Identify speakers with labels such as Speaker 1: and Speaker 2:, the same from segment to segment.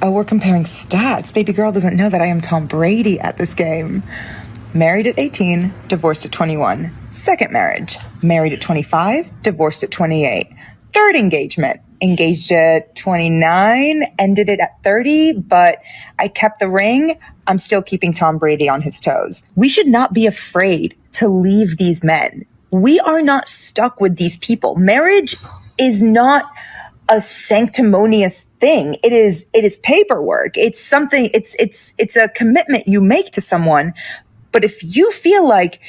Speaker 1: Oh, we're comparing stats. Baby girl doesn't know that I am Tom Brady at this game. Married at 18, divorced at 21. Second marriage, married at 25, divorced at 28. Third engagement, engaged at 29, ended it at 30, but I kept the ring. I'm still keeping Tom Brady on his toes. We should not be afraid to leave these men. We are not stuck with these people. Marriage is not a sanctimonious thing. It is paperwork. It's something, it's a commitment you make to someone. But if you feel like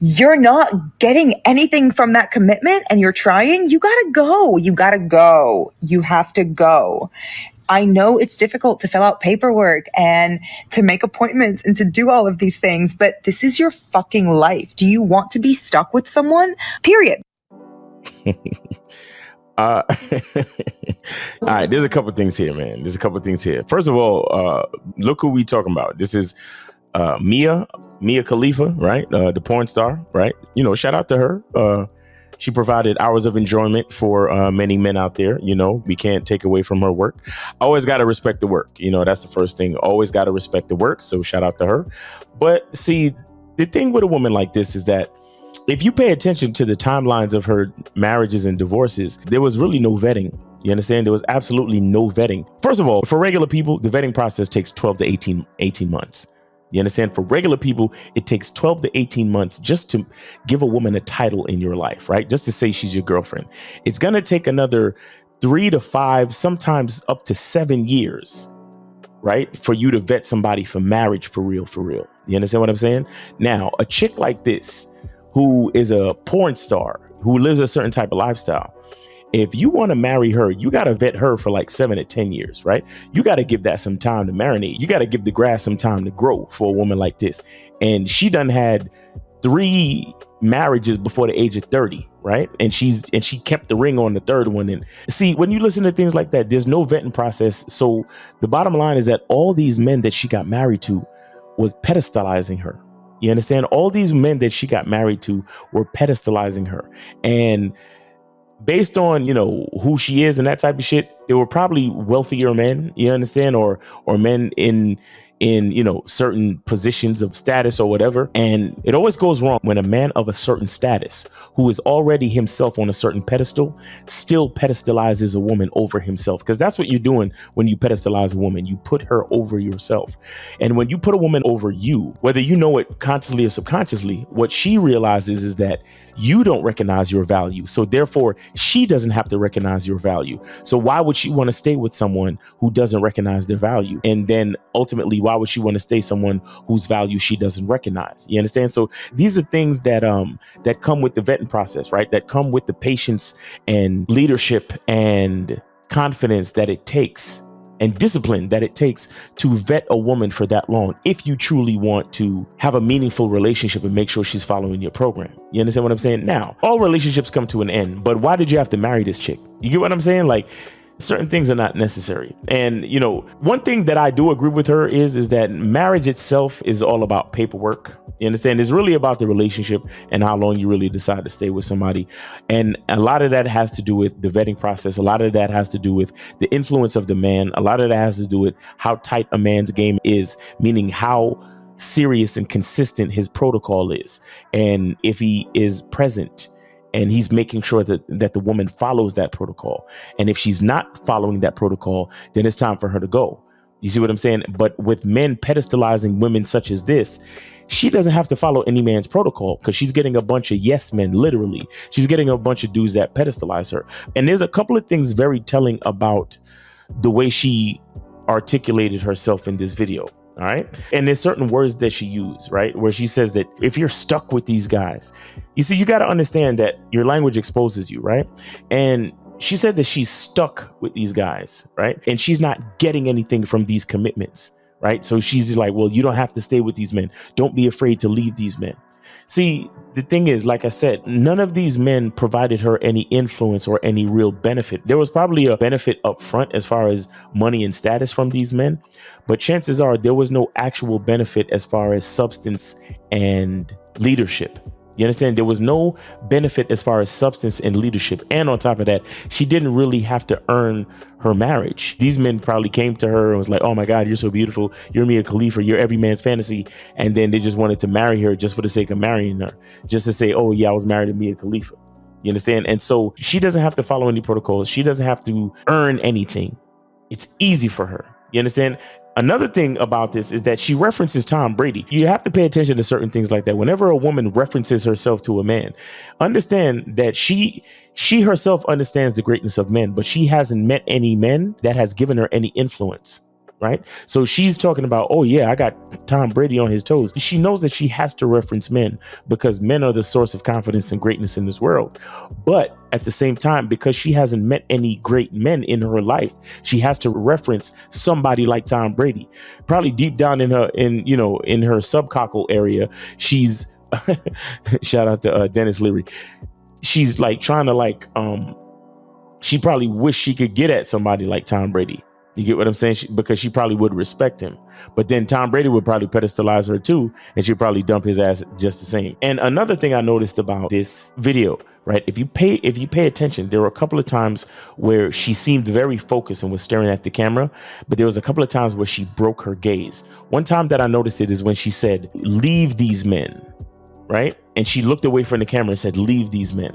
Speaker 1: you're not getting anything from that commitment and you're trying, you gotta go. You gotta go. You have to go. I know it's difficult to fill out paperwork and to make appointments and to do all of these things, but this is your fucking life. Do you want to be stuck with someone? Period.
Speaker 2: All right, there's a couple things here, man. There's a couple things here. First of all, look who we talking about. This is Mia Khalifa, right? The porn star, right? You know, shout out to her. She provided hours of enjoyment for many men out there. You know, we can't take away from her work. Always got to respect the work. You know, that's the first thing. Always got to respect the work. So shout out to her. But see, the thing with a woman like this is that if you pay attention to the timelines of her marriages and divorces, there was really no vetting. You understand? There was absolutely no vetting. First of all, for regular people, the vetting process takes 12 to 18 months. You understand? For regular people, it takes 12 to 18 months just to give a woman a title in your life, right? Just to say she's your girlfriend. It's going to take another 3 to 5, sometimes up to 7 years, right? For you to vet somebody for marriage for real, for real. You understand what I'm saying? Now, a chick like this, who is a porn star, who lives a certain type of lifestyle, if you want to marry her, you got to vet her for like 7 to 10 years, right? You got to give that some time to marinate. You got to give the grass some time to grow for a woman like this. And she done had 3 marriages before the age of 30, right? And she kept the ring on the third one. And see, when you listen to things like that, there's no vetting process. So the bottom line is that all these men that she got married to was pedestalizing her. You understand? All these men that she got married to were pedestalizing her. And based on, you know, who she is and that type of shit, they were probably wealthier men, you understand, or men in, you know, certain positions of status or whatever. And it always goes wrong when a man of a certain status, who is already himself on a certain pedestal, still pedestalizes a woman over himself. Because that's what you're doing when you pedestalize a woman. You put her over yourself. And when you put a woman over you, whether you know it consciously or subconsciously, what she realizes is that you don't recognize your value. So therefore, she doesn't have to recognize your value. So why would she want to stay with someone who doesn't recognize their value? And then ultimately, why would she want to stay someone whose value she doesn't recognize? You understand? So these are things that that come with the vetting process, right? That come with the patience and leadership and confidence that it takes, and discipline that it takes to vet a woman for that long, if you truly want to have a meaningful relationship and make sure she's following your program. You understand what I'm saying? Now, all relationships come to an end, but why did you have to marry this chick? You get what I'm saying? Like, certain things are not necessary. And, you know, one thing that I do agree with her is that marriage itself is all about paperwork. You understand? It's really about the relationship and how long you really decide to stay with somebody. And a lot of that has to do with the vetting process. A lot of that has to do with the influence of the man. A lot of that has to do with how tight a man's game is, meaning how serious and consistent his protocol is. And if he is present and he's making sure that the woman follows that protocol. And if she's not following that protocol, then it's time for her to go. You see what I'm saying? But with men pedestalizing women such as this, she doesn't have to follow any man's protocol, because she's getting a bunch of yes men, literally. She's getting a bunch of dudes that pedestalize her. And there's a couple of things very telling about the way she articulated herself in this video. All right. And there's certain words that she used, right, where she says that if you're stuck with these guys, you see, you got to understand that your language exposes you. Right. And she said that she's stuck with these guys. Right. And she's not getting anything from these commitments. Right. So she's like, well, you don't have to stay with these men. Don't be afraid to leave these men. See, the thing is, like I said, none of these men provided her any influence or any real benefit. There was probably a benefit up front as far as money and status from these men, but chances are there was no actual benefit as far as substance and leadership. You understand? There was no benefit as far as substance and leadership. And on top of that, she didn't really have to earn her marriage. These men probably came to her and was like, oh my God, you're so beautiful. You're Mia Khalifa. You're every man's fantasy. And then they just wanted to marry her just for the sake of marrying her, just to say, oh yeah, I was married to Mia Khalifa. You understand? And so she doesn't have to follow any protocols. She doesn't have to earn anything. It's easy for her. You understand? Another thing about this is that she references Tom Brady. You have to pay attention to certain things like that. Whenever a woman references herself to a man, understand that she herself understands the greatness of men, but she hasn't met any men that has given her any influence. Right. So she's talking about, oh, yeah, I got Tom Brady on his toes. She knows that she has to reference men because men are the source of confidence and greatness in this world. But at the same time, because she hasn't met any great men in her life, she has to reference somebody like Tom Brady. Probably deep down in her subcockle area, she's shout out to Dennis Leary. She's like trying to she probably wish she could get at somebody like Tom Brady. You get what I'm saying? Because she probably would respect him. But then Tom Brady would probably pedestalize her too, and she'd probably dump his ass just the same. And another thing I noticed about this video, right? If you pay attention, there were a couple of times where she seemed very focused and was staring at the camera, but there was a couple of times where she broke her gaze. One time that I noticed it is when she said, "Leave these men," right? And she looked away from the camera and said, "Leave these men."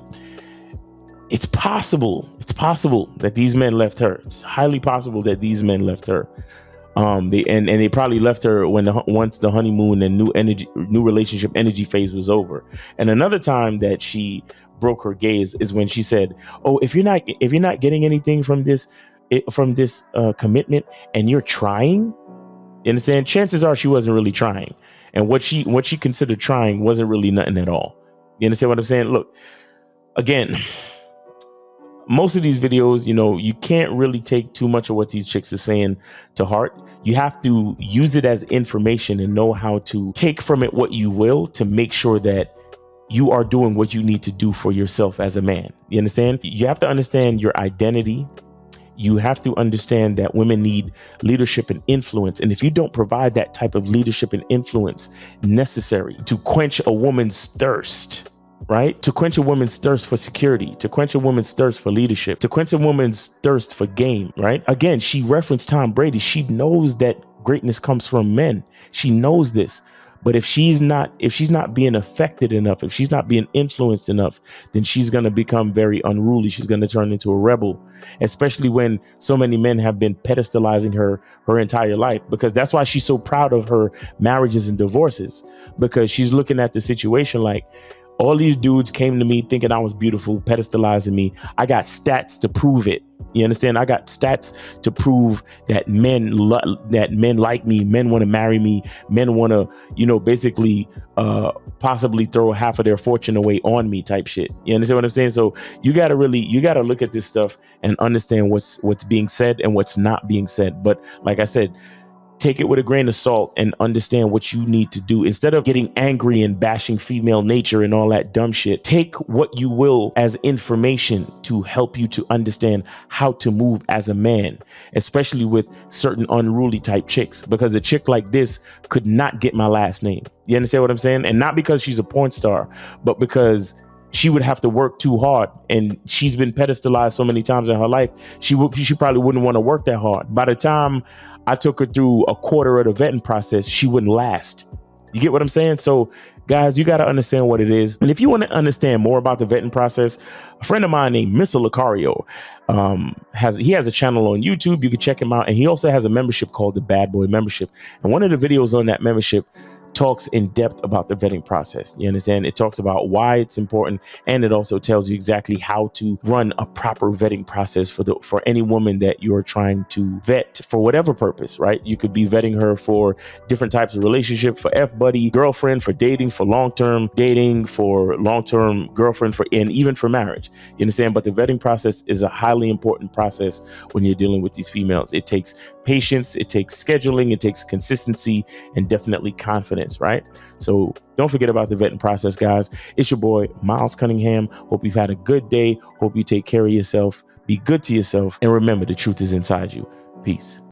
Speaker 2: It's possible that these men left her. It's highly possible that these men left her. They probably left her once the honeymoon and new relationship energy phase was over. And another time that she broke her gaze is when she said, "Oh, if you're not getting anything from this commitment and you're trying," you understand? Chances are she wasn't really trying, and what she considered trying wasn't really nothing at all. You understand what I'm saying? Look, again. Most of these videos, you can't really take too much of what these chicks are saying to heart. You have to use it as information and know how to take from it what you will to make sure that you are doing what you need to do for yourself as a man. You understand? You have to understand your identity. You have to understand that women need leadership and influence. And if you don't provide that type of leadership and influence necessary to quench a woman's thirst, right? To quench a woman's thirst for security, to quench a woman's thirst for leadership, to quench a woman's thirst for game, right? Again, she referenced Tom Brady. She knows that greatness comes from men. She knows this. But if she's not being affected enough, if she's not being influenced enough, then she's going to become very unruly. She's going to turn into a rebel, especially when so many men have been pedestalizing her entire life, because that's why she's so proud of her marriages and divorces, because she's looking at the situation like, all these dudes came to me thinking I was beautiful, pedestalizing me. I got stats to prove it. You understand? I got stats to prove that men like me, men want to marry me, men want to, basically possibly throw half of their fortune away on me type shit. You understand what I'm saying? So you got to look at this stuff and understand what's being said and what's not being said. But like I said, take it with a grain of salt and understand what you need to do. Instead of getting angry and bashing female nature and all that dumb shit, take what you will as information to help you to understand how to move as a man, especially with certain unruly type chicks, because a chick like this could not get my last name. You understand what I'm saying? And not because she's a porn star, but because she would have to work too hard, and she's been pedestalized so many times in her life. She probably wouldn't want to work that hard. By the time I took her through a quarter of the vetting process, she wouldn't last. You get what I'm saying? So guys, you got to understand what it is. And if you want to understand more about the vetting process, a friend of mine named Mr. Lucario has a channel on YouTube. You can check him out. And he also has a membership called the Bad Boy Membership. And one of the videos on that membership talks in depth about the vetting process. You understand? It talks about why it's important, and it also tells you exactly how to run a proper vetting process for any woman that you're trying to vet for whatever purpose, right? You could be vetting her for different types of relationship, for F-buddy, girlfriend, for dating, for long-term dating, for long-term girlfriend, and even for marriage. You understand? But the vetting process is a highly important process when you're dealing with these females. It takes patience, it takes scheduling, it takes consistency, and definitely confidence. Right? So don't forget about the vetting process, guys. It's your boy, Miles Cunningham. Hope you've had a good day. Hope you take care of yourself. Be good to yourself. And remember, the truth is inside you. Peace.